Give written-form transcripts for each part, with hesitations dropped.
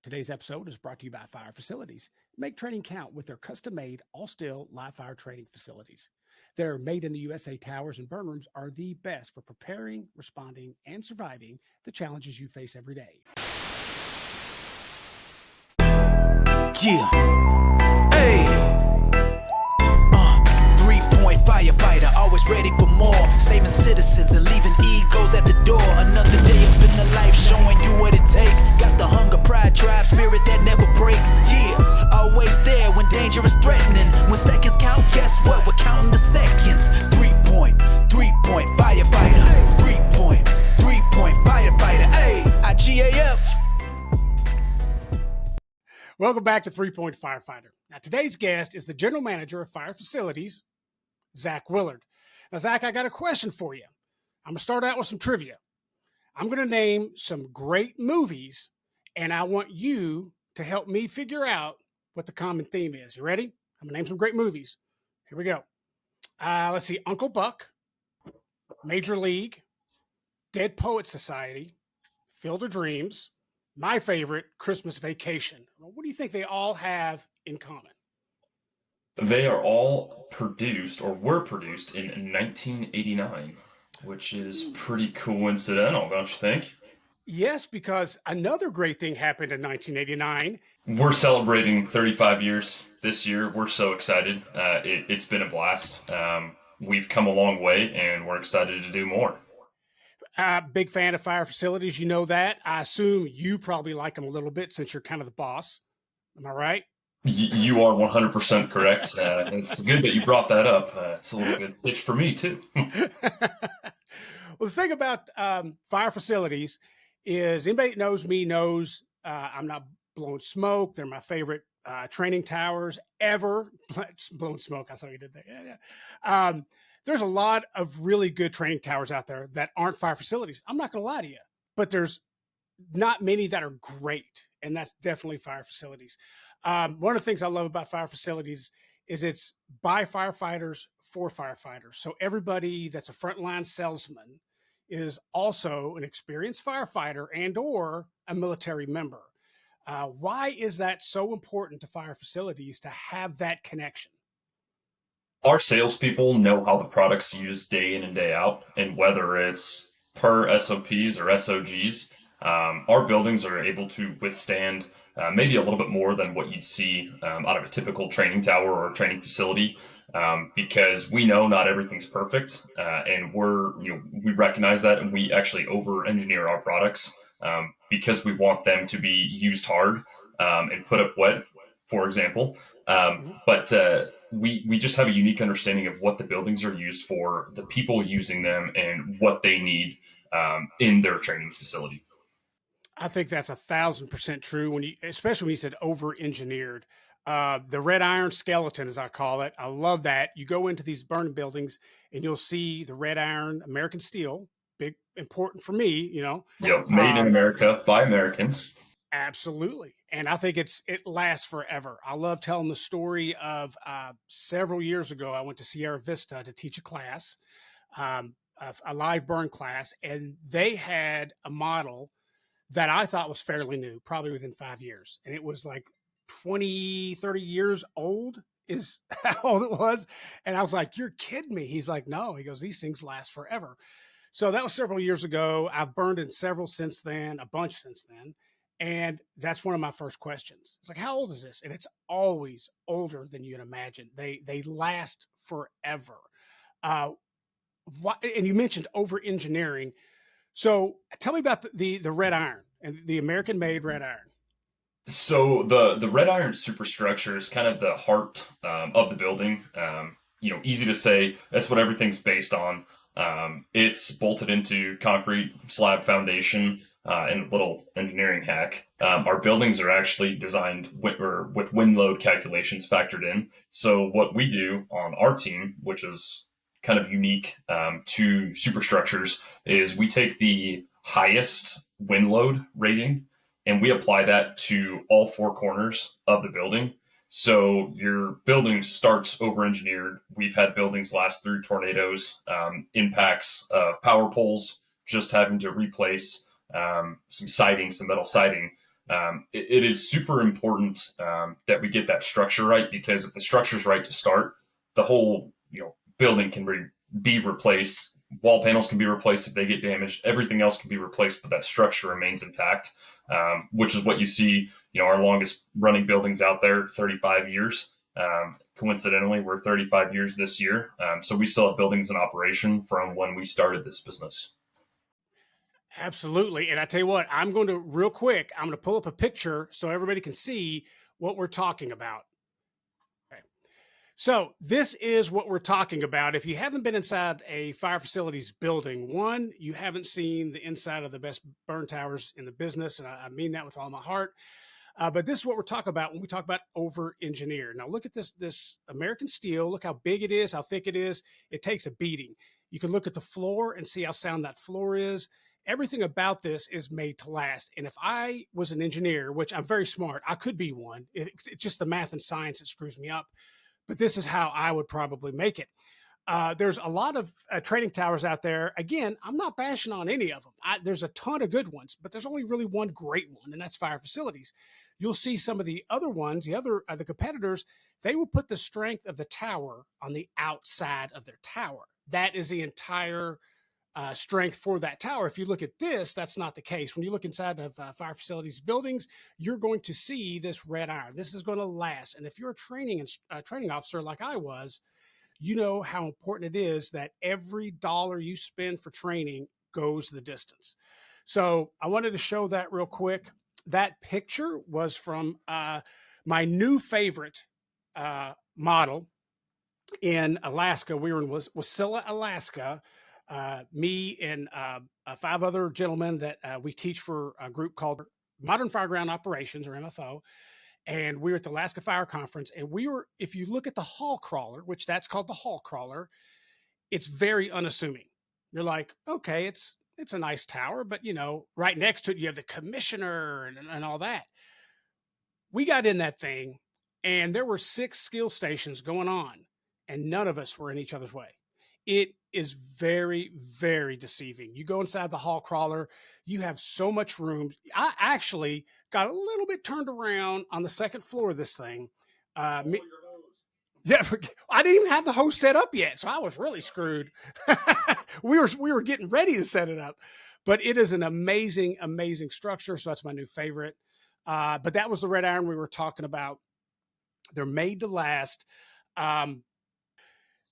Today's episode is brought to you by Fire Facilities. Make training count with their custom-made all-steel live fire training facilities. Their made-in-the-USA towers and burn rooms are the best for preparing, responding, and surviving the challenges you face every day. Yeah. Hey. 3-point firefighter, always ready for more. Saving citizens and leaving egos at the door. Another day up in the life, showing you what it takes. Got the hunger, pride, drive, spirit that never breaks. Yeah, always there when danger is threatening. When seconds count, guess what? We're counting the seconds. 3-point firefighter. 3-point firefighter. Hey, IGAF. Welcome back to 3-Point Firefighter. Now, today's guest is the General Manager of Fire Facilities, Zach Willard. Now, Zach, I got a question for you. I'm going to start out with some trivia. I'm going to name some great movies, and I want you to help me figure out what the common theme is. You ready? I'm going to name some great movies. Here we go. Let's see. Uncle Buck, Major League, Dead Poet Society, Field of Dreams, my favorite, Christmas Vacation. What do you think they all have in common? They are all produced or were produced in 1989, which is pretty coincidental, don't you think? Yes, because another great thing happened in 1989. We're celebrating 35 years this year. We're so excited. It's been a blast. We've come a long way, and we're excited to do more. Big fan of Fire Facilities. You know that. I assume you probably like them a little bit since you're kind of the boss. Am I right? You are 100% correct. It's good that you brought that up. It's a little bit itch for me, too. Well, the thing about Fire Facilities is anybody that knows me knows I'm not blowing smoke. They're my favorite training towers ever. Blowing smoke. I saw you did that. Yeah. There's a lot of really good training towers out there that aren't Fire Facilities. I'm not going to lie to you, but there's not many that are great, and that's definitely Fire Facilities. One of the things I love about Fire Facilities is it's by firefighters for firefighters. So everybody that's a frontline salesman is also an experienced firefighter and or a military member. Why is that so important to Fire Facilities to have that connection? Our salespeople know how the product's used day in and day out, and whether it's per SOPs or SOGs, our buildings are able to withstand maybe a little bit more than what you'd see out of a typical training tower or training facility, because we know not everything's perfect, and we recognize that, and we actually over-engineer our products because we want them to be used hard and put up wet, for example. But we just have a unique understanding of what the buildings are used for, the people using them, and what they need in their training facility. I think that's 1,000% true. Especially when you said over-engineered, the red iron skeleton, as I call it. I love that. You go into these burning buildings and you'll see the red iron American steel. Big, important for me, you know. Yep, made in America by Americans. Absolutely. And I think it lasts forever. I love telling the story of several years ago, I went to Sierra Vista to teach a class, a live burn class, and they had a model that I thought was fairly new, probably within 5 years. And it was like 20, 30 years old is how old it was. And I was like, you're kidding me. He's like, no. He goes, these things last forever. So that was several years ago. I've burned in several since then, a bunch since then. And that's one of my first questions. It's like, how old is this? And it's always older than you'd imagine. They last forever. And you mentioned over-engineering. So tell me about the red iron and the American-made red iron. So the red iron superstructure is kind of the heart of the building. Easy to say. That's what everything's based on. It's bolted into concrete slab foundation and a little engineering hack. Our buildings are actually designed with wind load calculations factored in. So what we do on our team, which is kind of unique to superstructures, is we take the highest wind load rating and we apply that to all four corners of the building. So your building starts over-engineered. We've had buildings last through tornadoes, impacts, power poles, just having to replace some siding, some metal siding. It is super important that we get that structure right, because if the structure is right to start, the whole building can be replaced. Wall panels can be replaced if they get damaged. Everything else can be replaced, but that structure remains intact, which is what you see. Our longest running buildings out there, 35 years. Coincidentally, we're 35 years this year. So we still have buildings in operation from when we started this business. Absolutely. And I tell you what, I'm going to real quick, I'm going to pull up a picture so everybody can see what we're talking about. Okay. So this is what we're talking about. If you haven't been inside a fire facilities building, one, you haven't seen the inside of the best burn towers in the business. And I mean that with all my heart. But this is what we're talking about when we talk about over engineer. Now look at this American steel. Look how big it is, how thick it is. It takes a beating. You can look at the floor and see how sound that floor is. Everything about this is made to last. And if I was an engineer, which I'm very smart, I could be one. It's just the math and science that screws me up. But this is how I would probably make it. There's a lot of training towers out there. Again, I'm not bashing on any of them. There's a ton of good ones, but there's only really one great one, and that's fire facilities. You'll see some of the other ones, the competitors, they will put the strength of the tower on the outside of their tower. That is the entire strength for that tower. If you look at this, that's not the case. When you look inside of fire facilities buildings, you're going to see this red iron. This is going to last. And if you're a training officer like I was, you know how important it is that every dollar you spend for training goes the distance. So I wanted to show that real quick. That picture was from my new favorite model in Alaska. We were in Wasilla, Alaska. Me and 5 other gentlemen that we teach for a group called Modern Fireground Operations, or MFO. And we were at the Alaska Fire Conference, and if you look at the hall crawler, which that's called the hall crawler, it's very unassuming. You're like, okay, it's a nice tower, but right next to it, you have the commissioner and all that. We got in that thing, and there were 6 skill stations going on, and none of us were in each other's way. It is very, very deceiving. You go inside the hall crawler, you have so much room. I actually got a little bit turned around on the second floor of this thing. Yeah, I didn't even have the hose set up yet, so I was really screwed. we were getting ready to set it up, but it is an amazing, amazing structure. So that's my new favorite. But that was the red iron we were talking about. They're made to last.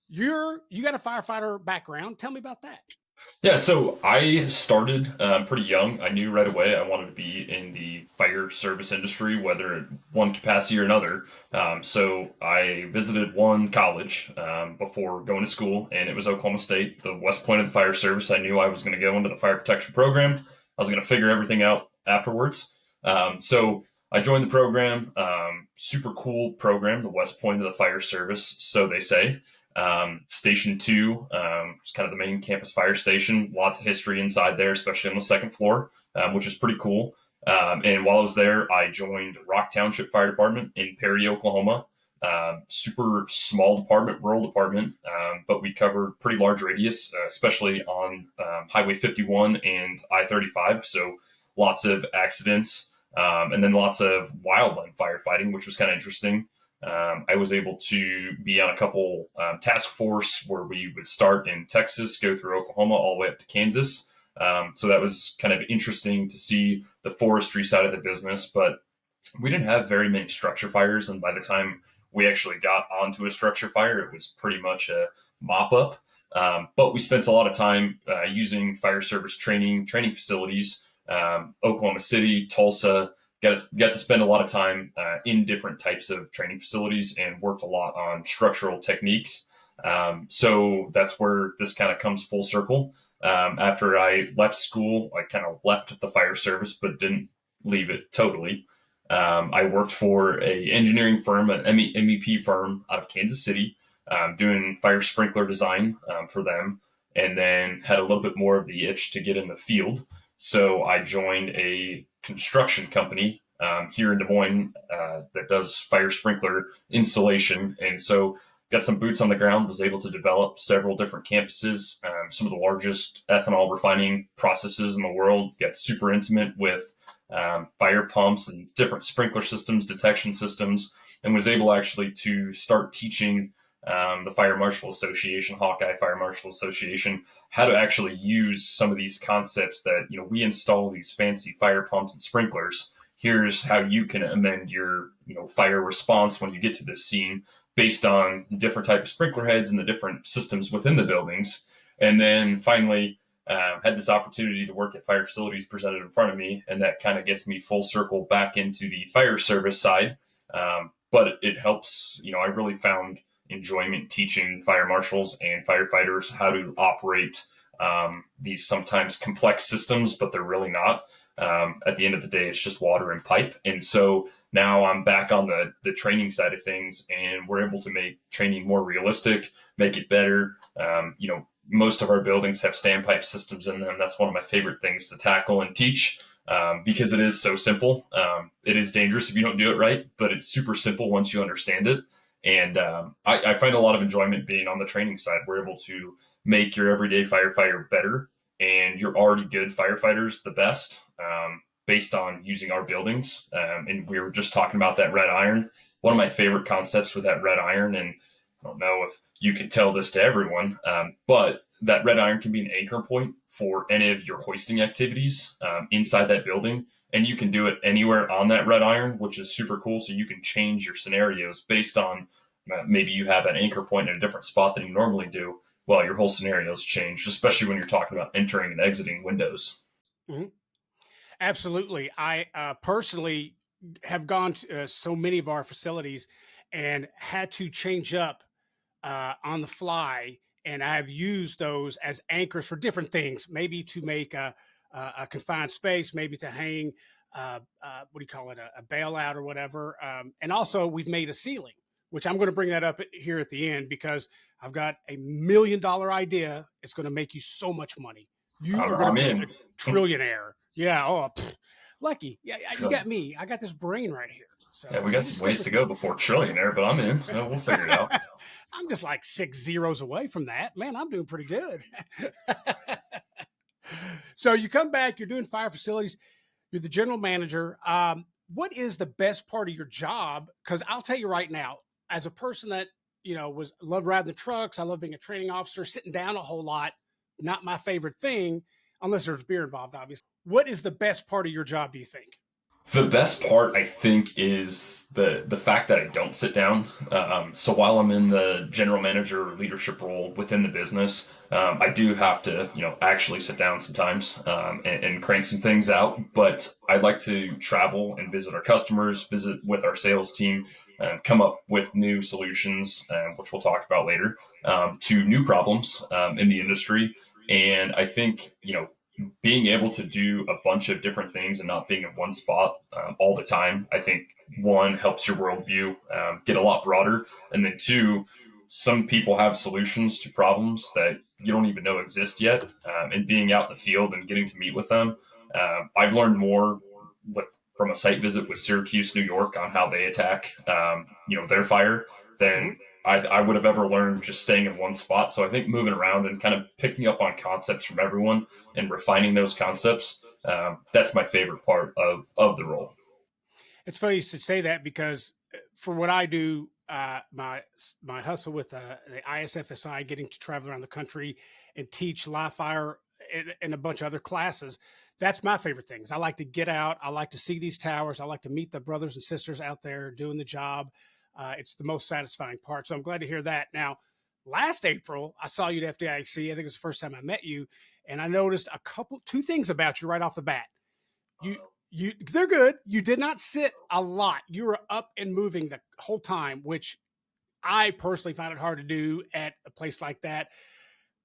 You got a firefighter background. Tell me about that. Yeah, so I started pretty young. I knew right away I wanted to be in the fire service industry, whether in one capacity or another. So I visited one college before going to school, and it was Oklahoma State, the West Point of the fire service. I knew I was going to go into the fire protection program. I was going to figure everything out afterwards. So I joined the program. Super cool program, the West Point of the fire service, so they say. Station 2, it's kind of the main campus fire station. Lots of history inside there, especially on the second floor, which is pretty cool. And while I was there, I joined Rock Township Fire Department in Perry, Oklahoma. Super small department, rural department, but we covered pretty large radius, especially on Highway 51 and I-35. So lots of accidents, and then lots of wildland firefighting, which was kind of interesting. I was able to be on a couple task force where we would start in Texas, go through Oklahoma, all the way up to Kansas. So that was kind of interesting to see the forestry side of the business, but we didn't have very many structure fires. And by the time we actually got onto a structure fire, it was pretty much a mop up. But we spent a lot of time using fire service training facilities, Oklahoma City, Tulsa. Got to spend a lot of time in different types of training facilities and worked a lot on structural techniques. So that's where this kind of comes full circle. After I left school, I kind of left the fire service, but didn't leave it totally. I worked for a engineering firm, an MEP firm out of Kansas City, doing fire sprinkler design for them, and then had a little bit more of the itch to get in the field. So I joined a construction company here in Des Moines that does fire sprinkler installation. And so got some boots on the ground, was able to develop several different campuses, some of the largest ethanol refining processes in the world, got super intimate with fire pumps and different sprinkler systems, detection systems, and was able actually to start teaching the Fire Marshal Association, Hawkeye Fire Marshal Association, how to actually use some of these concepts that, we install these fancy fire pumps and sprinklers. Here's how you can amend your, fire response when you get to this scene based on the different type of sprinkler heads and the different systems within the buildings. And then finally, had this opportunity to work at fire facilities presented in front of me, and that kind of gets me full circle back into the fire service side. But it helps, I really found enjoyment teaching fire marshals and firefighters how to operate these sometimes complex systems, but they're really not. At the end of the day, it's just water and pipe. And so now I'm back on the training side of things, and we're able to make training more realistic, make it better. Most of our buildings have standpipe systems in them. That's one of my favorite things to tackle and teach, because it is so simple. It is dangerous if you don't do it right, but it's super simple once you understand it. And I find a lot of enjoyment being on the training side. We're able to make your everyday firefighter better and your already good firefighters the best, based on using our buildings. And we were just talking about that red iron. One of my favorite concepts with that red iron, and I don't know if you could tell this to everyone, but that red iron can be an anchor point for any of your hoisting activities inside that building. And you can do it anywhere on that red iron, which is super cool. So you can change your scenarios based on maybe you have an anchor point in a different spot than you normally do. Well, your whole scenario's changed, especially when you're talking about entering and exiting windows. Mhm. Absolutely. I personally have gone to so many of our facilities and had to change up on the fly. And I have used those as anchors for different things, maybe to make a confined space, maybe to hang, what do you call it, a bailout or whatever. And also, we've made a ceiling, which I'm going to bring that up here at the end because I've got $1 million idea. It's going to make you so much money. You are going to I'm be a in. trillionaire. Yeah. Oh, lucky. Yeah. You got Trillion. me. I got this brain right here. Yeah, So we you got just some stick ways with to go me. before trillionaire, but I'm in. We'll figure it out. I'm just like 6 zeros away from that. Man, I'm doing pretty good. So you come back, you're doing fire facilities, you're the general manager. What is the best part of your job? Because I'll tell you right now, as a person that was love riding the trucks, I love being a training officer, sitting down a whole lot, not my favorite thing, unless there's beer involved, obviously. What is the best part of your job, do you think? The best part, I think, is the fact that I don't sit down. So while I'm in the general manager leadership role within the business, I do have to, actually sit down sometimes, and crank some things out. But I like to travel and visit our customers, visit with our sales team, come up with new solutions, which we'll talk about later, to new problems in the industry. And I think, being able to do a bunch of different things and not being in one spot all the time, I think one helps your worldview get a lot broader, and then two, some people have solutions to problems that you don't even know exist yet. And being out in the field and getting to meet with them, I've learned more with from a site visit with Syracuse, New York, on how they attack, their fire than I would have ever learned just staying in one spot. So I think moving around and kind of picking up on concepts from everyone and refining those concepts, that's my favorite part of the role. It's funny you should say that because for what I do, my hustle with the ISFSI, getting to travel around the country and teach live fire and a bunch of other classes, that's my favorite things. I like to get out. I like to see these towers. I like to meet the brothers and sisters out there doing the job. It's the most satisfying part. So I'm glad to hear that. Now, last April, I saw you at FDIC. I think it was the first time I met you, and I noticed two things about you right off the bat. You they're good. You did not sit a lot. You were up and moving the whole time, which I personally found it hard to do at a place like that.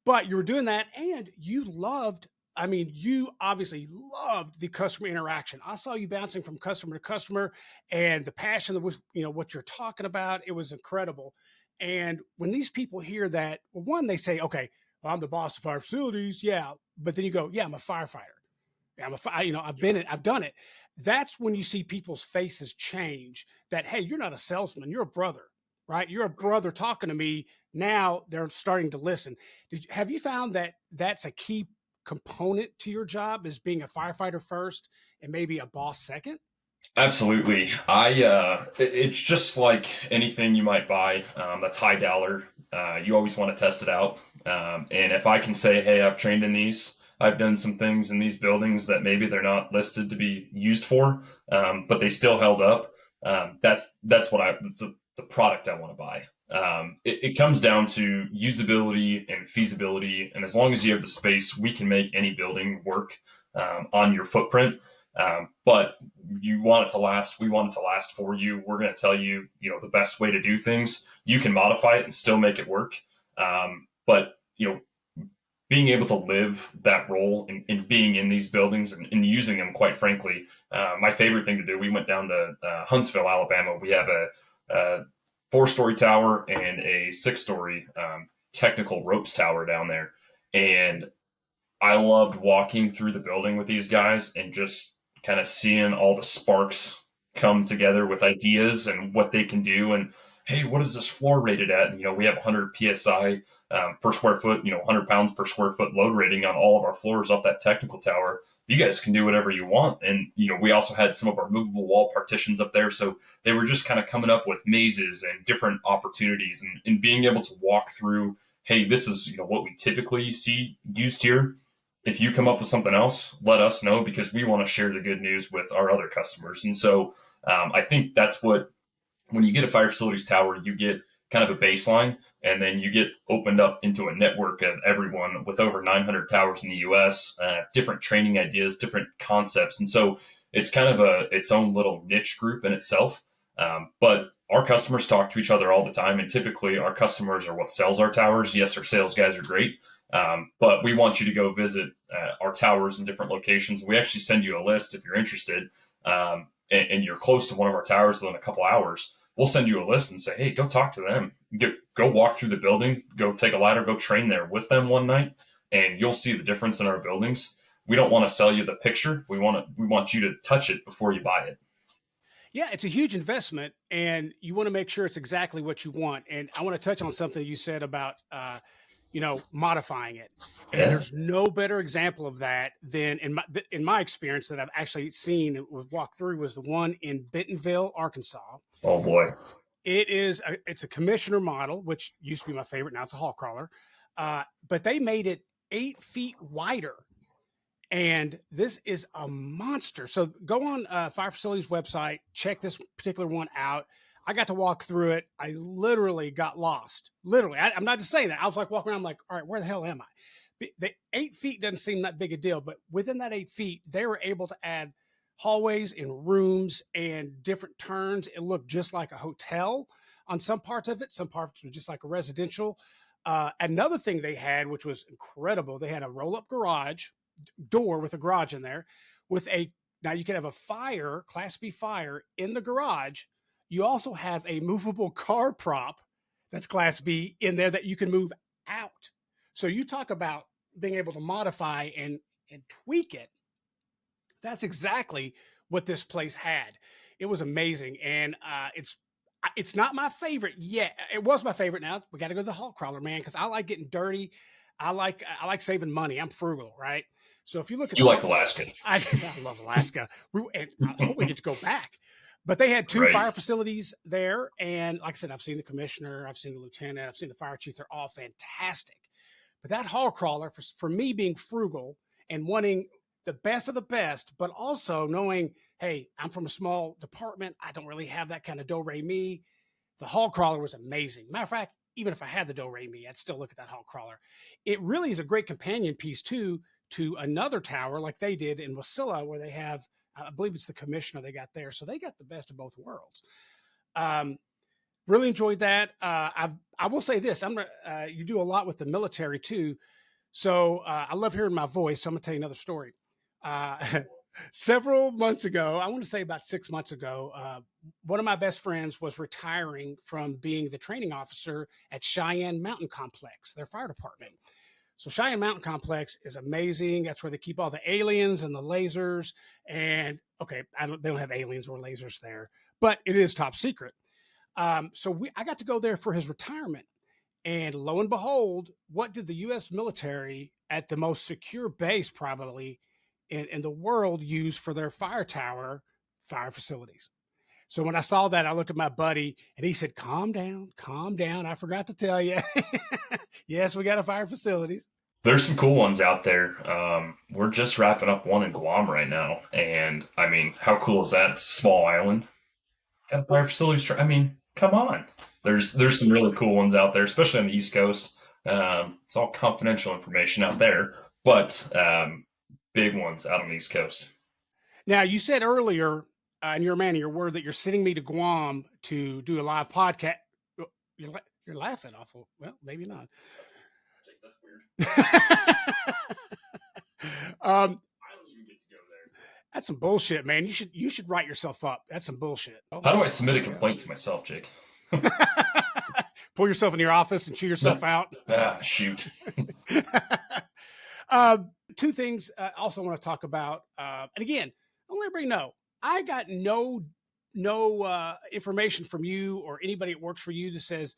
But you were doing that, and you loved. I mean, you obviously loved the customer interaction. I saw you bouncing from customer to customer, and the passion of what you're talking about. It was incredible. And when these people hear that, well, one, they say, "Okay, well, I'm the boss of fire facilities." Yeah, but then you go, "Yeah, I'm a firefighter. I've been it. I've done it." That's when you see people's faces change. That, hey, you're not a salesman. You're a brother, right? You're a brother talking to me. Now they're starting to listen. Have you found that that's a key component to your job, is being a firefighter first and maybe a boss second? Absolutely. It's just like anything you might buy that's high dollar. You always want to test it out. And if I can say, hey, I've trained in these, I've done some things in these buildings that maybe they're not listed to be used for, but they still held up. That's the product I want to buy. It comes down to usability and feasibility, and as long as you have the space, we can make any building work on your footprint. But you want it to last. We want it to last for you. We're going to tell you, the best way to do things. You can modify it and still make it work. But being able to live that role in being in these buildings and using them, quite frankly, my favorite thing to do. We went down to Huntsville, Alabama. We have a 4-story tower and a 6-story technical ropes tower down there, and I loved walking through the building with these guys and just kind of seeing all the sparks come together with ideas and what they can do. And hey, what is this floor rated at? And, we have 100 psi per square foot, 100 pounds per square foot load rating on all of our floors up that technical tower. You guys can do whatever you want. And, we also had some of our movable wall partitions up there. So they were just kind of coming up with mazes and different opportunities, and being able to walk through, hey, this is, what we typically see used here. If you come up with something else, let us know, because we want to share the good news with our other customers. And so I think that's what, when you get a fire facilities tower, you get kind of a baseline, and then you get opened up into a network of everyone with over 900 towers in the U.S., different training ideas, different concepts. And so it's kind of its own little niche group in itself. But our customers talk to each other all the time, and typically our customers are what sells our towers. Yes, our sales guys are great. But we want you to go visit our towers in different locations. We actually send you a list if you're interested, and you're close to one of our towers within a couple hours. We'll send you a list and say, hey, go talk to them. Go walk through the building. Go take a ladder. Go train there with them one night, and you'll see the difference in our buildings. We don't want to sell you the picture. We want you to touch it before you buy it. Yeah, it's a huge investment, and you want to make sure it's exactly what you want. And I want to touch on something you said about modifying it. And Yeah. there's no better example of that than in my experience that I've actually seen with walk through was the one in Bentonville, Arkansas. Oh boy. It's a commissioner model, which used to be my favorite. Now it's a hall crawler, but they made it 8 feet wider, and this is a monster. So go on Fire Facilities website, check this particular one out. I got to walk through it. I literally got lost. Literally, I'm not just saying that. I was like walking around, I'm like, all right, where the hell am I? The 8 feet doesn't seem that big a deal, but within that 8 feet, they were able to add hallways and rooms and different turns. It looked just like a hotel on some parts of it. Some parts were just like a residential. Another thing they had, which was incredible, they had a roll-up garage door with a garage in there now you can have a fire, Class B fire in the garage. You also have a movable car prop that's Class B in there that you can move out. So you talk about being able to modify and tweak it. That's exactly what this place had. It was amazing. And it's not my favorite yet. It was my favorite. Now we got to go to the hall crawler, man, because I like getting dirty. I like saving money. I'm frugal, right? So if you look at You like Alaska. I love Alaska. And I hope we get to go back. But they had 2 Right. fire facilities there. And like I said, I've seen the commissioner, I've seen the lieutenant, I've seen the fire chief. They're all fantastic. But that hall crawler, for me being frugal and wanting the best of the best, but also knowing, hey, I'm from a small department. I don't really have that kind of do-re-mi. The hall crawler was amazing. Matter of fact, even if I had the do-re-mi, I'd still look at that hall crawler. It really is a great companion piece, too, to another tower like they did in Wasilla, where they have, I believe it's the commissioner they got there. So they got the best of both worlds. Really enjoyed that. I will say this: you do a lot with the military too, so I love hearing my voice. So I'm gonna tell you another story. Several months ago, I want to say about 6 months ago, one of my best friends was retiring from being the training officer at Cheyenne Mountain Complex, their fire department. So Cheyenne Mountain Complex is amazing. That's where they keep all the aliens and the lasers. And okay, they don't have aliens or lasers there, but it is top secret. I got to go there for his retirement. And lo and behold, what did the U.S. military at the most secure base probably in the world use for their fire facilities? So when I saw that, I looked at my buddy and he said, calm down, calm down. I forgot to tell you. Yes, we got a fire facilities. There's some cool ones out there. We're just wrapping up one in Guam right now, and I mean, how cool is that? It's a small island. Got fire facilities. I mean, come on. There's some really cool ones out there, especially on the East Coast. It's all confidential information out there, but big ones out on the East Coast. Now, you said earlier, and you're a man of your word, that you're sending me to Guam to do a live podcast. You're laughing awful. Well, maybe not. That's weird. I don't even get to go there. That's some bullshit, man. You should write yourself up. That's some bullshit. How do I submit a complaint to myself, Jake? Pull yourself in your office and chew yourself out. Shoot. Two things I also want to talk about. And again, I want everybody to know, I got no information from you or anybody that works for you that says,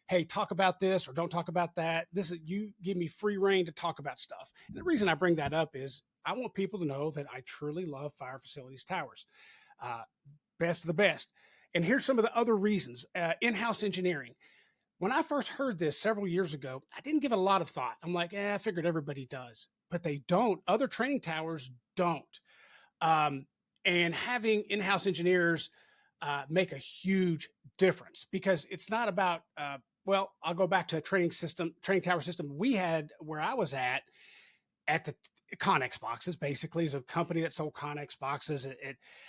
hey, talk about this or don't talk about that. You give me free reign to talk about stuff. And the reason I bring that up is I want people to know that I truly love fire facilities towers. Best of the best. And here's some of the other reasons. In-house engineering. When I first heard this several years ago, I didn't give it a lot of thought. I'm like, I figured everybody does, but they don't. Other training towers don't. And having in-house engineers make a huge difference, because it's not about, I'll go back to a training tower system we had where I was at the Connex boxes, basically, is a company that sold Connex boxes.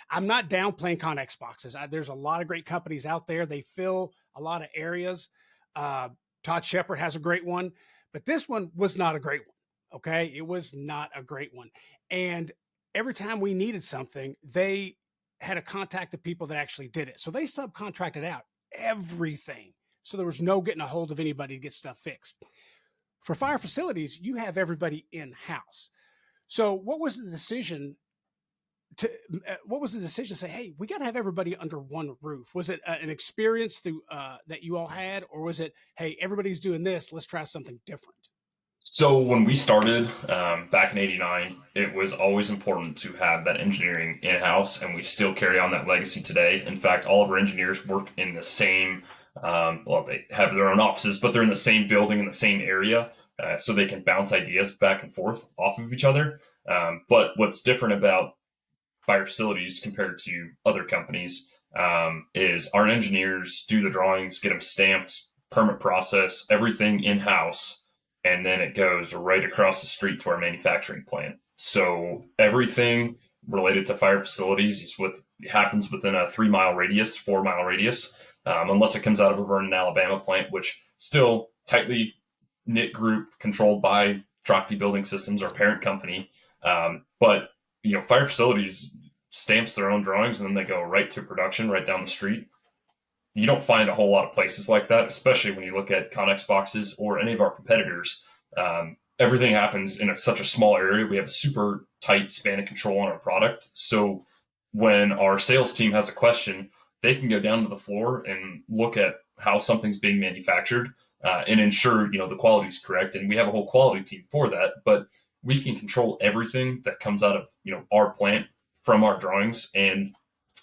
I'm not downplaying Connex boxes. There's a lot of great companies out there. They fill a lot of areas. Todd Shepard has a great one, but this one was not a great one. Okay. It was not a great one. And every time we needed something, they had to contact the people that actually did it. So they subcontracted out everything. So there was no getting a hold of anybody to get stuff fixed. For fire facilities, you have everybody in-house. So what was the decision to say, hey, we got to have everybody under one roof? Was it an experience that you all had, or was it, hey, everybody's doing this, let's try something different? So when we started back in '89, it was always important to have that engineering in-house, and we still carry on that legacy today. In fact, all of our engineers work in the same, they have their own offices, but they're in the same building in the same area, so they can bounce ideas back and forth off of each other. But what's different about fire facilities compared to other companies is our engineers do the drawings, get them stamped, permit process, everything in-house, and then it goes right across the street to our manufacturing plant. So everything related to fire facilities is what happens within a 4-mile radius, unless it comes out of a Vernon, Alabama plant, which still tightly knit group controlled by Trachte Building Systems, our parent company. But fire facilities stamps their own drawings and then they go right to production right down the street. You don't find a whole lot of places like that, especially when you look at Connex boxes or any of our competitors. Everything happens in such a small area. We have a super tight span of control on our product. So when our sales team has a question, they can go down to the floor and look at how something's being manufactured and ensure the quality is correct. And we have a whole quality team for that. But we can control everything that comes out of our plant from our drawings, and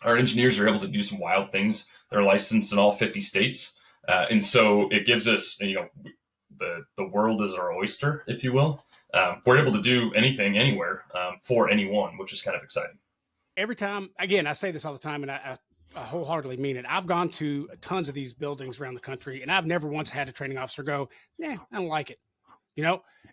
our engineers are able to do some wild things. They're licensed in all 50 states. And so it gives us, the world is our oyster, if you will. We're able to do anything, anywhere, for anyone, which is kind of exciting. Every time, again, I say this all the time, and I wholeheartedly mean it. I've gone to tons of these buildings around the country, and I've never once had a training officer go, I don't like it.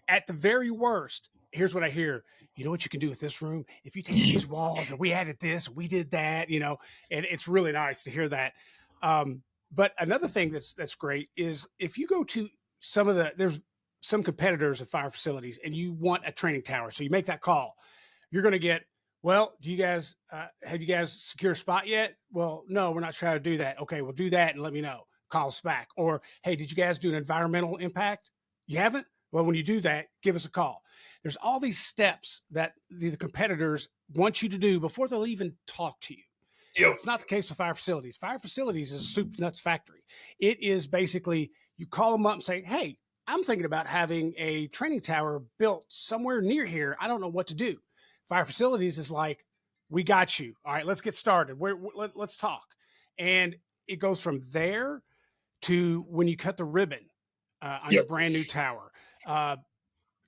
At the very worst, here's what I hear. You know what you can do with this room? If you take these walls and we added this, we did that, and it's really nice to hear that. But another thing that's great is if you go to there's some competitors of fire facilities and you want a training tower. So you make that call, you're going to get, well, do you guys, have you guys secure a spot yet? Well, no, we're not trying to do that. Okay, we'll do that and let me know. Call us back. Or, hey, did you guys do an environmental impact? You haven't? Well, when you do that, give us a call. There's all these steps that the competitors want you to do before they'll even talk to you. Yep. It's not the case with fire facilities. Fire facilities is a soup nuts factory. It is basically, you call them up and say, hey, I'm thinking about having a training tower built somewhere near here. I don't know what to do. Fire facilities is like, we got you. All right, let's get started. Let's talk. And it goes from there to when you cut the ribbon on your Yep. brand new tower.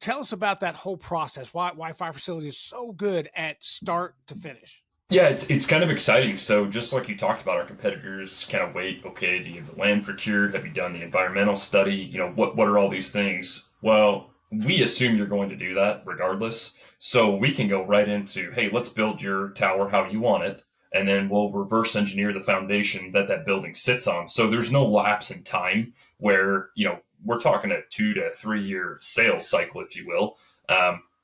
Tell us about that whole process. Why fire facility is so good at start to finish. Yeah, it's kind of exciting. So just like you talked about, our competitors kind of wait. Okay, do you have the land procured? Have you done the environmental study? What are all these things? Well, we assume you're going to do that regardless. So we can go right into, hey, let's build your tower how you want it, and then we'll reverse engineer the foundation that that building sits on. So there's no lapse in time where we're talking a 2 to 3 year sales cycle, if you will.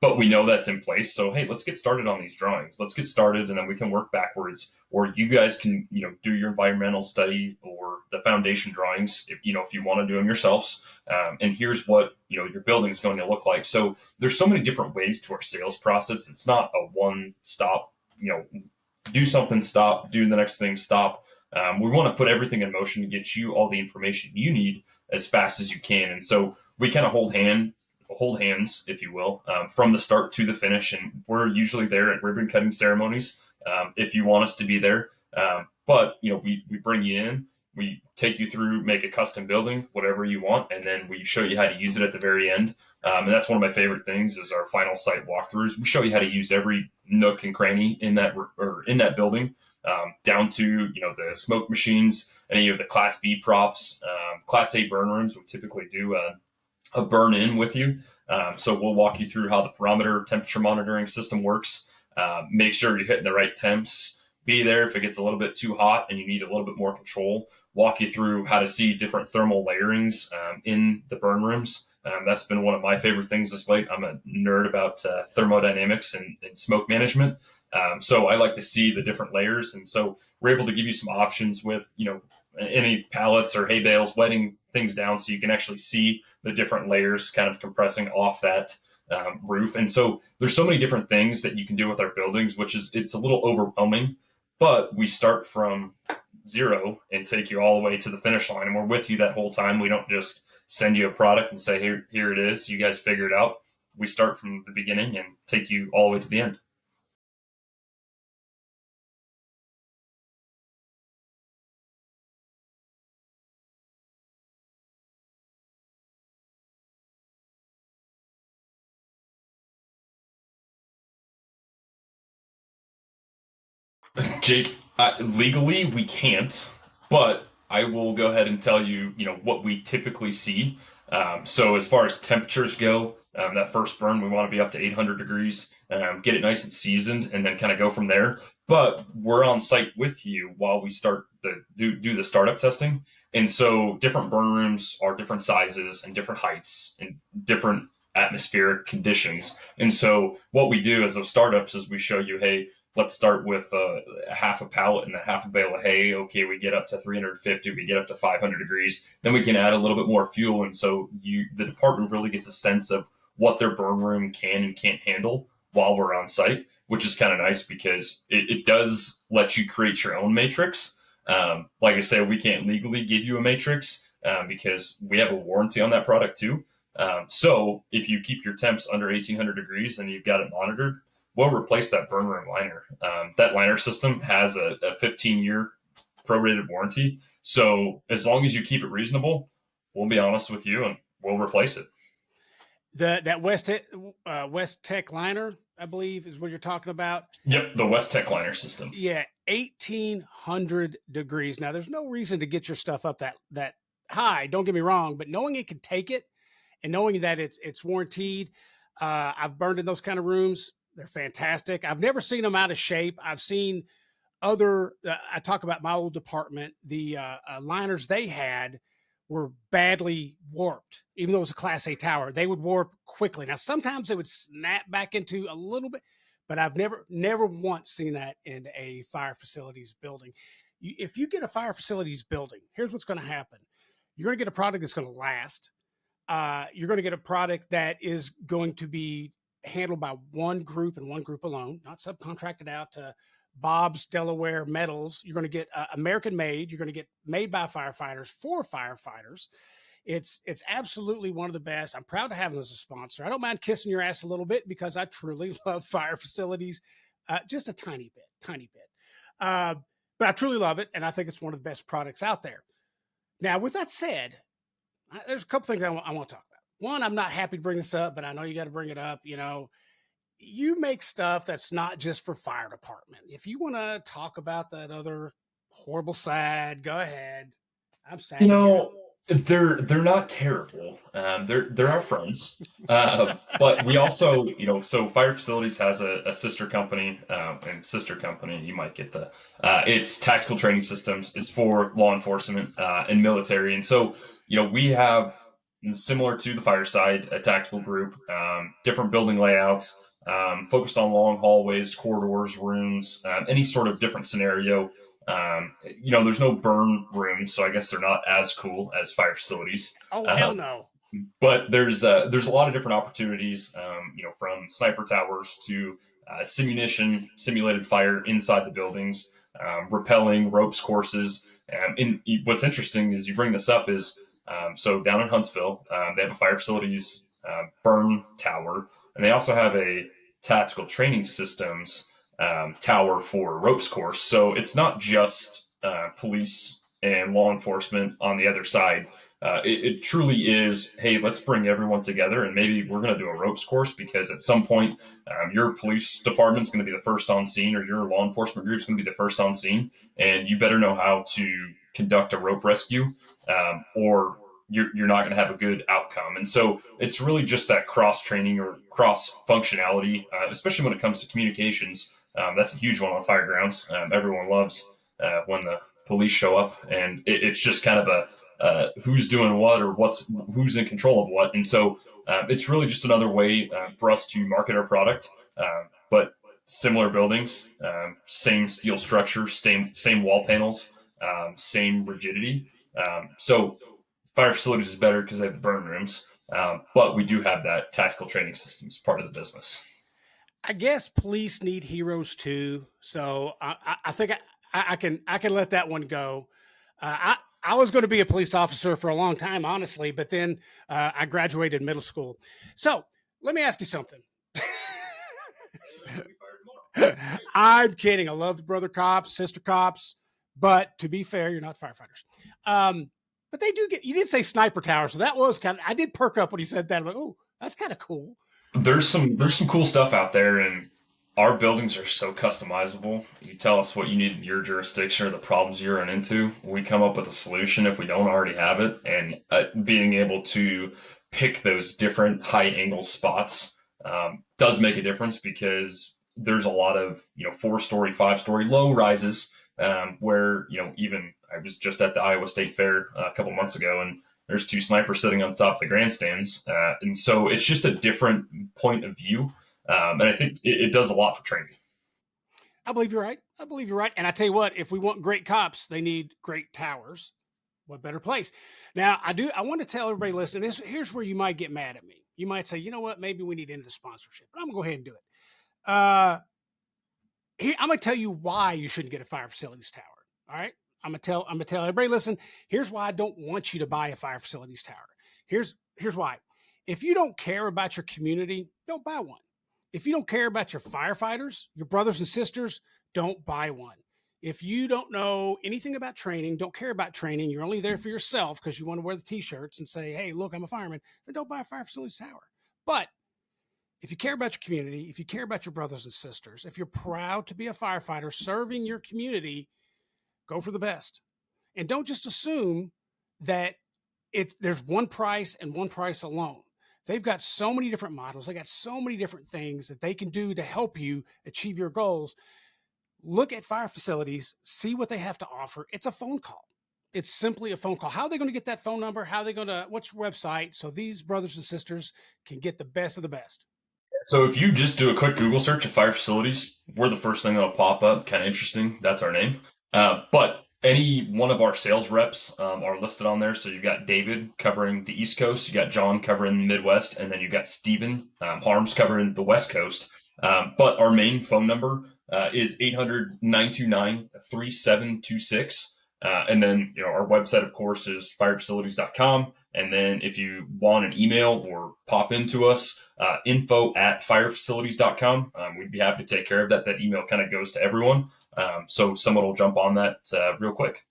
But we know that's in place. So, hey, let's get started on these drawings. Let's get started, and then we can work backwards. Or you guys can, do your environmental study or the foundation drawings, if you want to do them yourselves. And here's what, your building is going to look like. So there's so many different ways to our sales process. It's not a one stop, do something, stop, do the next thing, stop. We want to put everything in motion to get you all the information you need as fast as you can. And so we kind of hold hands, if you will, from the start to the finish. And we're usually there at ribbon cutting ceremonies if you want us to be there. But we bring you in, we take you through, make a custom building, whatever you want, and then we show you how to use it at the very end. And that's one of my favorite things is our final site walkthroughs. We show you how to use every nook and cranny in that building, down to the smoke machines, any of the Class B props, Class A burn rooms. We typically do a burn in with you. So we'll walk you through how the barometer temperature monitoring system works. Make sure you're hitting the right temps. Be there if it gets a little bit too hot and you need a little bit more control. Walk you through how to see different thermal layerings in the burn rooms. That's been one of my favorite things this late. I'm a nerd about thermodynamics and smoke management. So I like to see the different layers. And so we're able to give you some options with, any pallets or hay bales, wetting things down so you can actually see the different layers kind of compressing off that roof. And so there's so many different things that you can do with our buildings, it's a little overwhelming, but we start from zero and take you all the way to the finish line. And we're with you that whole time. We don't just send you a product and say, here it is. You guys figure it out. We start from the beginning and take you all the way to the end. Jake, legally we can't, but I will go ahead and tell you, what we typically see. So as far as temperatures go, that first burn, we want to be up to 800 degrees, get it nice and seasoned, and then kind of go from there. But we're on site with you while we start do the startup testing. And so different burn rooms are different sizes and different heights and different atmospheric conditions. And so what we do as those startups is we show you, hey, let's start with a half a pallet and a half a bale of hay. Okay, we get up to 350, we get up to 500 degrees. Then we can add a little bit more fuel. And so the department really gets a sense of what their burn room can and can't handle while we're on site, which is kind of nice because it does let you create your own matrix. Like I said, we can't legally give you a matrix because we have a warranty on that product too. So if you keep your temps under 1800 degrees and you've got it monitored, we'll replace that burn room liner. That liner system has a 15-year prorated warranty. So as long as you keep it reasonable, we'll be honest with you and we'll replace it. That West Tech liner, I believe, is what you're talking about. Yep, the West Tech liner system. Yeah, 1800 degrees. Now, there's no reason to get your stuff up that high. Don't get me wrong, but knowing it can take it and knowing that it's warranted, I've burned in those kind of rooms. They're fantastic. I've never seen them out of shape. I've seen I talk about my old department. The liners they had were badly warped. Even though it was a Class A tower, they would warp quickly. Now, sometimes they would snap back into a little bit, but I've never once seen that in a fire facilities building. If you get a fire facilities building, here's what's going to happen. You're going to get a product that's going to last. You're going to get a product that is going to be handled by one group and one group alone, not subcontracted out to Bob's Delaware metals. You're going to get American made. You're going to get made by firefighters for firefighters. It's absolutely one of the best. I'm proud to have them as a sponsor. I don't mind kissing your ass a little bit because I truly love fire facilities, just a tiny bit. But I truly love it, and I think it's one of the best products out there. Now, with that said, there's a couple things I want to talk about. One, I'm not happy to bring this up, but I know you got to bring it up. You make stuff that's not just for fire department. If you want to talk about that other horrible side, go ahead. I'm You sagging here. know, they're not terrible. They're our friends. But we also, so Fire Facilities has a sister company, and sister company, you might get it's Tactical Training Systems. It's for law enforcement and military. And so, we have, similar to the fire side, a tactical group, different building layouts, focused on long hallways, corridors, rooms, any sort of different scenario. There's no burn rooms, so I guess they're not as cool as fire facilities. Oh, hell no. But there's a lot of different opportunities, from sniper towers to simulated fire inside the buildings, rappelling, ropes courses. And what's interesting is you bring this up is so down in Huntsville, they have a fire facilities burn tower, and they also have a tactical training systems tower for ropes course. So it's not just police and law enforcement on the other side. It truly is, hey, let's bring everyone together, and maybe we're going to do a ropes course because at some point your police department's going to be the first on scene, or your law enforcement group's going to be the first on scene, and you better know how to conduct a rope rescue, or you're not going to have a good outcome. And so it's really just that cross training or cross functionality, especially when it comes to communications. That's a huge one on fire grounds. Everyone loves when the police show up, and it's just kind of a who's doing what, or who's in control of what. And so it's really just another way for us to market our product, but similar buildings, same steel structure, same wall panels, same rigidity. So fire facilities is better because they have the burn rooms, but we do have that tactical training systems part of the business. I guess police need heroes too. So I think I can let that one go. I was going to be a police officer for a long time, honestly, but then I graduated middle school. So let me ask you something. I'm kidding. I love the brother cops, sister cops, but to be fair, you're not firefighters. But they do you did say sniper tower, so that was I did perk up when he said that. I'm like, oh, that's kind of cool. There's some cool stuff out there, and our buildings are so customizable. You tell us what you need in your jurisdiction or the problems you run into. We come up with a solution if we don't already have it, and being able to pick those different high angle spots does make a difference, because there's a lot of 4-story, 5-story low rises where even I was just at the Iowa State Fair a couple months ago, and there's 2 snipers sitting on top of the grandstands, and so it's just a different point of view, and I think it does a lot for training. I believe you're right. And I tell you what, if we want great cops, they need great towers. What better place? Now, I want to tell everybody listening, here's where you might get mad at me. You might say, you know what, maybe we need into the sponsorship, but I'm gonna go ahead and do it. I'm gonna tell you why you shouldn't get a fire facilities tower. All right. I'm gonna tell everybody, listen, here's why I don't want you to buy a fire facilities tower. Here's why. If you don't care about your community, don't buy one. If you don't care about your firefighters, your brothers and sisters, don't buy one. If you don't know anything about training, don't care about training, you're only there for yourself because you want to wear the t-shirts and say, hey, look, I'm a fireman, then don't buy a fire facilities tower. But if you care about your community, if you care about your brothers and sisters, if you're proud to be a firefighter serving your community, go for the best. And don't just assume that there's one price and one price alone. They've got so many different models. They got so many different things that they can do to help you achieve your goals. Look at fire facilities, see what they have to offer. It's a phone call. It's simply a phone call. How are they going to get that phone number? What's your website? So these brothers and sisters can get the best of the best. So if you just do a quick Google search of fire facilities, we're the first thing that'll pop up. Kind of interesting. That's our name. But any one of our sales reps are listed on there. So you've got David covering the East Coast, you got John covering the Midwest, and then you've got Stephen Harms covering the West Coast. But our main phone number is 800-929-3726. And then, our website, of course, is firefacilities.com. And then if you want an email or pop into us, info@firefacilities.com. We'd be happy to take care of that. That email kind of goes to everyone. So someone will jump on that real quick.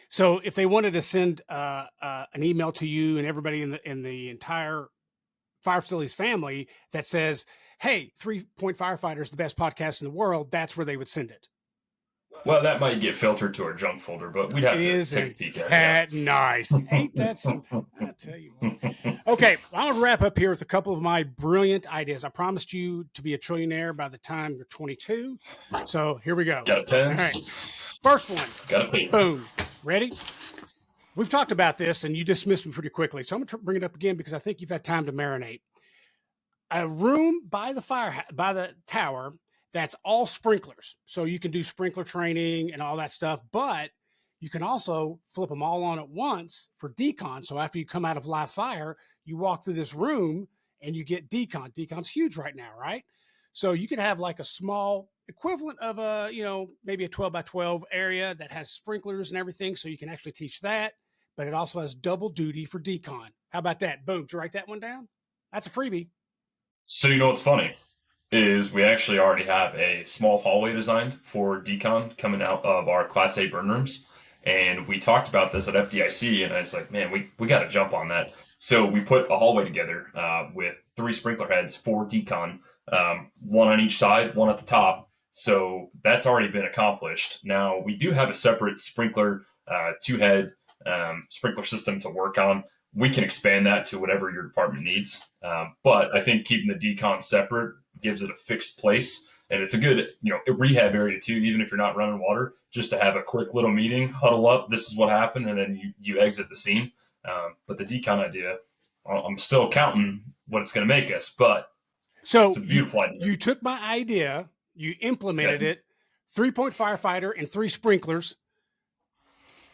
So if they wanted to send an email to you and everybody in the entire Fire Facilities family that says, "Hey, 3-Point Firefighter is the best podcast in the world," that's where they would send it. Well, that might get filtered to our junk folder, but we'd have to take a peek at that nice? Ain't that some? I'll tell you what. Okay, I'm going to wrap up here with a couple of my brilliant ideas. I promised you to be a trillionaire by the time you're 22. So here we go. Got a pen? All right. First one. Got a pen. Boom. Ready? We've talked about this, and you dismissed me pretty quickly. So I'm going to bring it up again because I think you've had time to marinate. A room by the tower that's all sprinklers. So you can do sprinkler training and all that stuff, but you can also flip them all on at once for decon. So after you come out of live fire, you walk through this room and you get decon. Decon's huge right now, right? So you could have like a small equivalent of maybe a 12 by 12 area that has sprinklers and everything. So you can actually teach that, but it also has double duty for decon. How about that? Boom. Did you write that one down? That's a freebie. So what's funny is we actually already have a small hallway designed for decon coming out of our Class A burn rooms. And we talked about this at FDIC, and I was like, man, we got to jump on that. So we put a hallway together with 3 sprinkler heads for decon, one on each side, one at the top. So that's already been accomplished. Now, we do have a separate sprinkler, 2-head sprinkler system to work on. We can expand that to whatever your department needs. But I think keeping the decon separate gives it a fixed place. And it's a good, rehab area too, even if you're not running water, just to have a quick little meeting, huddle up, this is what happened, and then you exit the scene. But the decon idea, I'm still counting what it's going to make us, but it's a beautiful idea. You took my idea, you implemented it, 3-Point Firefighter and 3 sprinklers.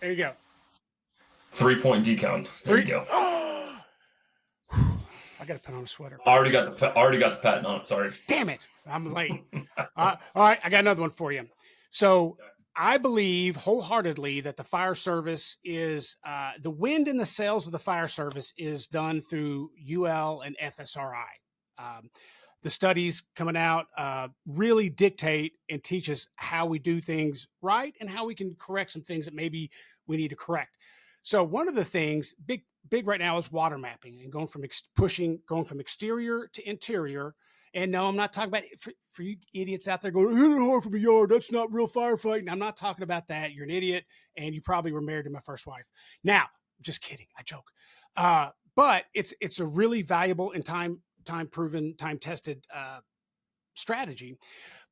There you go. 3-point decon. There you go. I got to put on a sweater. I already got the patent on it. Sorry. Damn it. I'm late. All right. I got another one for you. So I believe wholeheartedly that the fire service is the wind in the sails of the fire service is done through UL and FSRI. The studies coming out really dictate and teach us how we do things right and how we can correct some things that maybe we need to correct. So one of the things big right now is water mapping and going from exterior to interior. And no, I'm not talking about for you idiots out there going, hit it hard from the yard. That's not real firefighting. I'm not talking about that. You're an idiot, and you probably were married to my first wife. Now, just kidding. I joke. But it's a really valuable and time proven, time tested strategy.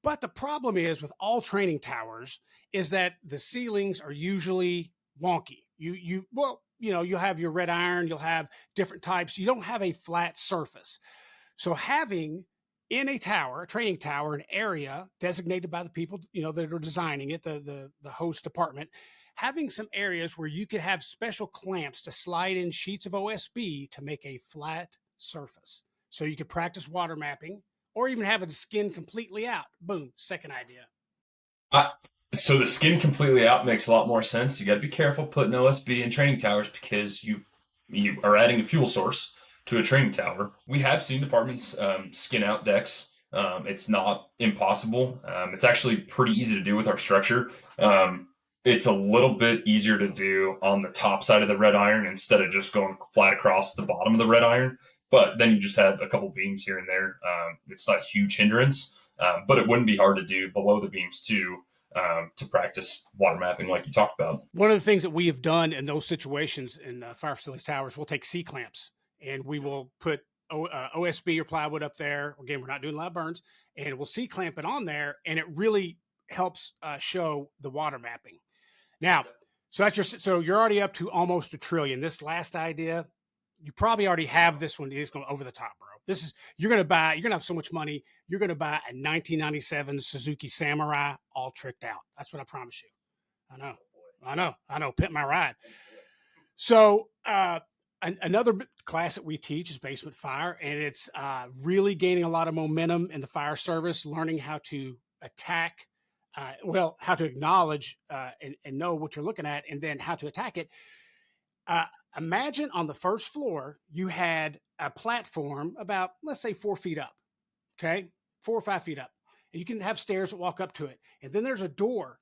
But the problem is with all training towers is that the ceilings are usually wonky. You'll have your red iron, you'll have different types. You don't have a flat surface. So having in a training tower, an area designated by the people, that are designing it, the host department, having some areas where you could have special clamps to slide in sheets of OSB to make a flat surface. So you could practice water mapping or even have it skin completely out. Boom, second idea. So the skin completely out makes a lot more sense. You got to be careful putting OSB in training towers because you are adding a fuel source to a training tower. We have seen departments skin out decks. It's not impossible. It's actually pretty easy to do with our structure. It's a little bit easier to do on the top side of the red iron instead of just going flat across the bottom of the red iron. But then you just have a couple beams here and there. It's not a huge hindrance, but it wouldn't be hard to do below the beams too. To practice water mapping like you talked about. One of the things that we have done in those situations in fire facilities towers, we'll take C-clamps and we will put OSB or plywood up there. Again, we're not doing live burns, and we'll C-clamp it on there, and it really helps show the water mapping. Now, so you're already up to almost $1 trillion. This last idea, you probably already have this one. It's going over the top, bro. You're going to have so much money. You're going to buy a 1997 Suzuki Samurai all tricked out. That's what I promise you. I know. Pimp my ride. So another class that we teach is basement fire, and it's really gaining a lot of momentum in the fire service, learning how to attack, how to acknowledge and know what you're looking at, and then how to attack it. Uh, Imagine on the first floor, you had a platform about, let's say, 4 feet up, okay? 4 or 5 feet up. And you can have stairs that walk up to it. And then there's a door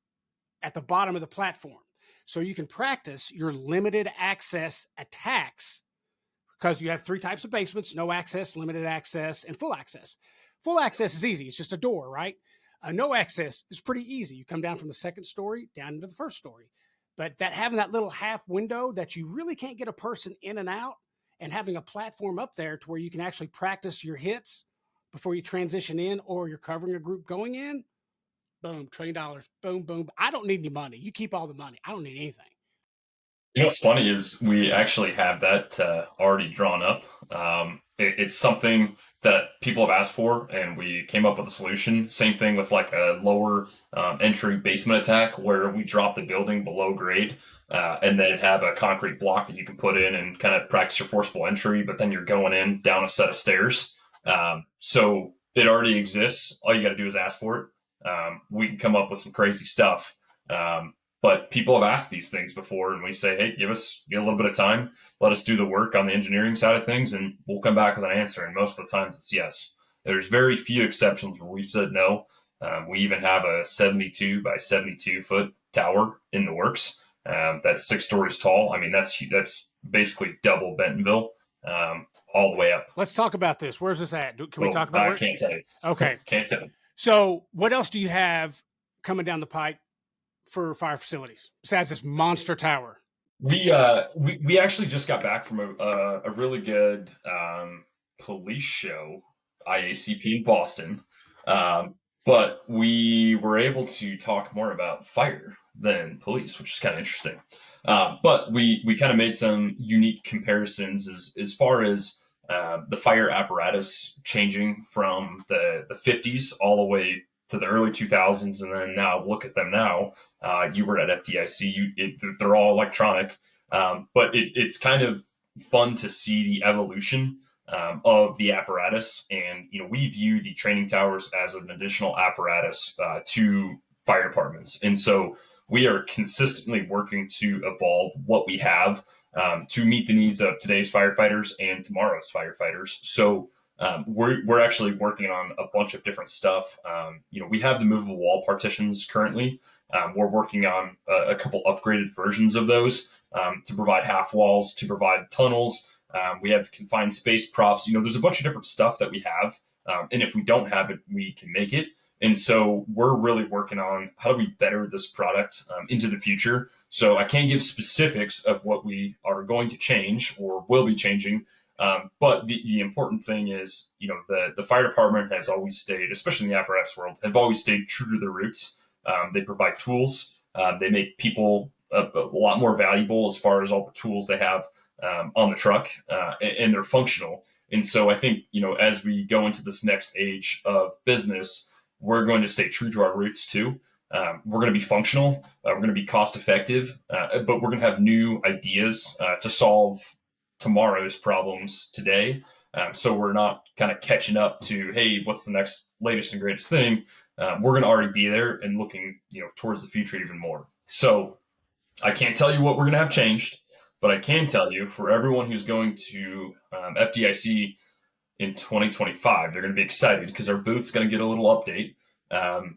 at the bottom of the platform. So you can practice your limited access attacks because you have 3 types of basements: no access, limited access, and full access. Full access is easy. It's just a door, right? No access is pretty easy. You come down from the second story down into the first story. But having that little half window that you really can't get a person in and out, and having a platform up there to where you can actually practice your hits before you transition in, or you're covering a group going in, boom, $1 trillion, boom, boom. I don't need any money. You keep all the money. I don't need anything. You know what's funny is we actually have that already drawn up. It's something that people have asked for, and we came up with a solution. Same thing with like a lower entry basement attack, where we drop the building below grade, and then have a concrete block that you can put in and kind of practice your forcible entry, but then you're going in down a set of stairs. So it already exists. All you got to do is ask for it. We can come up with some crazy stuff. But people have asked these things before, and we say, hey, give us a little bit of time. Let us do the work on the engineering side of things, and we'll come back with an answer. And most of the times it's yes. There's very few exceptions where we've said no. We even have a 72 by 72 foot tower in the works that's 6 stories tall. I mean, that's basically double Bentonville all the way up. Let's talk about this. Where's this at? Can we talk about it? I can't tell you. Okay. Can't tell you. So what else do you have coming down the pike for fire facilities besides this monster tower? We actually just got back from a really good police show, IACP in Boston, but we were able to talk more about fire than police, which is kind of interesting. But we kind of made some unique comparisons as far as the fire apparatus changing from the 50s all the way to the early 2000s, and then now look at them now. You were at FDIC. They're all electronic, but it's kind of fun to see the evolution of the apparatus. And we view the training towers as an additional apparatus to fire departments, and so we are consistently working to evolve what we have to meet the needs of today's firefighters and tomorrow's firefighters. So we're actually working on a bunch of different stuff. We have the movable wall partitions currently. We're working on a couple upgraded versions of those to provide half walls, to provide tunnels. We have confined space props. There's a bunch of different stuff that we have. And if we don't have it, we can make it. And so we're really working on how do we better this product into the future. So I can't give specifics of what we are going to change or will be changing. But the important thing is, the fire department has always stayed, especially in the apparatus world, have always stayed true to their roots. They provide tools. They make people a lot more valuable as far as all the tools they have on the truck, and they're functional. And so I think, as we go into this next age of business, we're going to stay true to our roots too. We're going to be functional. We're going to be cost effective, but we're going to have new ideas to solve tomorrow's problems today. So we're not kind of catching up to, hey, what's the next latest and greatest thing? We're going to already be there and looking, towards the future even more. So I can't tell you what we're going to have changed, but I can tell you for everyone who's going to FDIC in 2025, they're going to be excited because our booth's going to get a little update.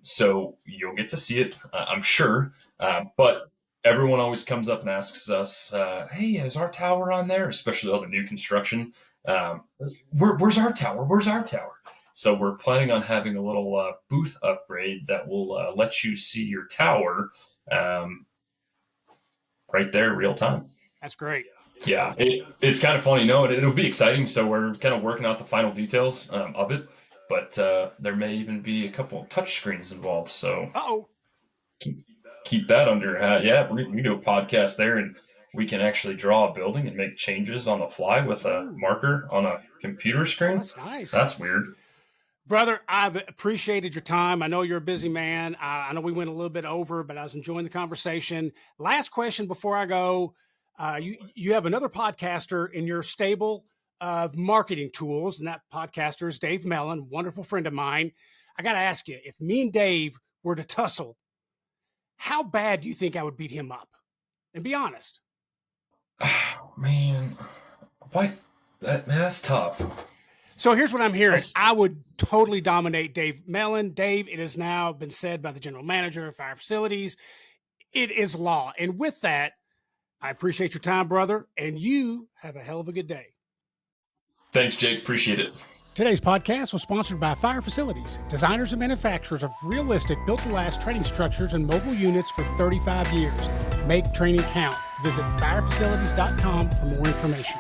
So you'll get to see it, I'm sure. But everyone always comes up and asks us, hey, is our tower on there? Especially all the new construction. Where's our tower? Where's our tower? So we're planning on having a little booth upgrade that will let you see your tower right there real time. That's great. Yeah, it's kind of funny. No, it'll be exciting. So we're kind of working out the final details of it. But there may even be a couple of touch screens involved. So keep that under hat. Yeah, we can do a podcast there, and we can actually draw a building and make changes on the fly with a marker on a computer screen. Oh, that's nice. That's weird. Brother, I've appreciated your time. I know you're a busy man. I know we went a little bit over, but I was enjoying the conversation. Last question before I go. You have another podcaster in your stable of marketing tools, and that podcaster is Dave Mellon, wonderful friend of mine. I got to ask you, if me and Dave were to tussle, how bad do you think I would beat him up? And be honest. Oh, man, what? Man, that's tough. So here's what I'm hearing. I would totally dominate Dave Mellon. Dave, it has now been said by the general manager of Fire Facilities, it is law. And with that, I appreciate your time, brother, and you have a hell of a good day. Thanks, Jake. Appreciate it. Today's podcast was sponsored by Fire Facilities, designers and manufacturers of realistic, built-to-last training structures and mobile units for 35 years. Make training count. Visit firefacilities.com for more information.